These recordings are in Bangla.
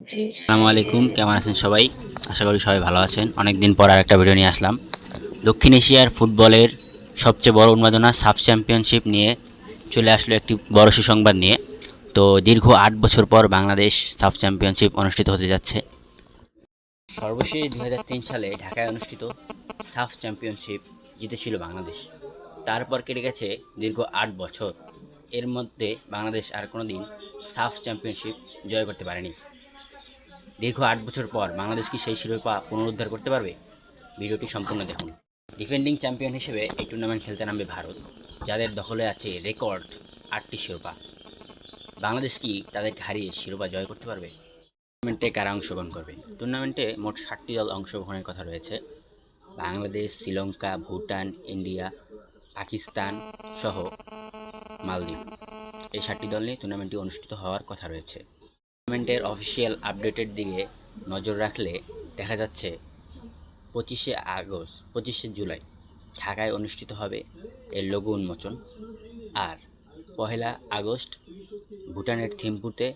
আসসালামু আলাইকুম, কেমন আছেন সবাই? আশা করি সবাই ভালো আছেন। অনেক দিন পর আরেকটা ভিডিও নিয়ে আসলাম। দক্ষিণ এশিয়ার ফুটবলের সবচেয়ে বড় উন্মাদনা সাফ চ্যাম্পিয়নশিপ নিয়ে চলে আসলো একটি বড় সুসংবাদ নিয়ে। তো দীর্ঘ ৮ বছর পর বাংলাদেশ সাফ চ্যাম্পিয়নশিপ অনুষ্ঠিত হতে যাচ্ছে। সর্বশেষ ২০০৩ সালে ঢাকায় অনুষ্ঠিত সাফ চ্যাম্পিয়নশিপ জিতেছিল বাংলাদেশ। তারপর কেটে গেছে দীর্ঘ ৮ বছর। এর মধ্যে বাংলাদেশ আর কোনো দিন সাফ চ্যাম্পিয়নশিপ জয় করতে পারেনি। দীর্ঘ ৮ বছর পর বাংলাদেশ কি সেই শিরোপা পুনরুদ্ধার করতে পারবে? ভিডিওটি সম্পূর্ণ দেখুন। ডিফেন্ডিং চ্যাম্পিয়ন হিসেবে এই টুর্নামেন্ট খেলতে নামবে ভারত, যাদের দখলে আছে রেকর্ড ৮টি শিরোপা। বাংলাদেশ কি তাদেরকে হারিয়ে শিরোপা জয় করতে পারবে? টুর্নামেন্টে কারা অংশগ্রহণ করবে? টুর্নামেন্টে মোট ৭টি দল অংশগ্রহণের কথা রয়েছে। বাংলাদেশ, শ্রীলঙ্কা, ভুটান, ইন্ডিয়া, পাকিস্তান সহ মালদ্বীপ, এই ৭টি দল নিয়ে টুর্নামেন্টটি অনুষ্ঠিত হওয়ার কথা রয়েছে। টুর্নামেন্টের অফিসিয়াল আপডেটের দিকে নজর রাখলে দেখা যাচ্ছে ২৫শে জুলাই ঢাকায় অনুষ্ঠিত হবে এর লোগো উন্মোচন, আর ১লা আগস্ট ভুটানের থিম্পুতে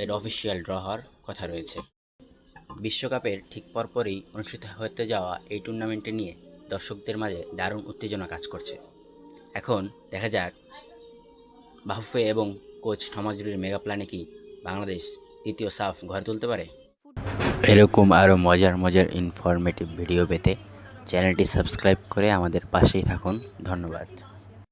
এর অফিসিয়াল ড্র হওয়ার কথা রয়েছে। বিশ্বকাপের ঠিক পরপরই অনুষ্ঠিত হতে যাওয়া এই টুর্নামেন্টে নিয়ে দর্শকদের মাঝে দারুণ উত্তেজনা কাজ করছে। এখন দেখা যাক বাফুফে এবং কোচ থমাস মেগা প্ল্যানে কি বাংলাদেশ তৃতীয় সাফ গড়ে তুলতে পারে। এরকম আরও মজার ইনফরমেটিভ ভিডিও পেতে চ্যানেলটি সাবস্ক্রাইব করে আমাদের পাশেই থাকুন। ধন্যবাদ।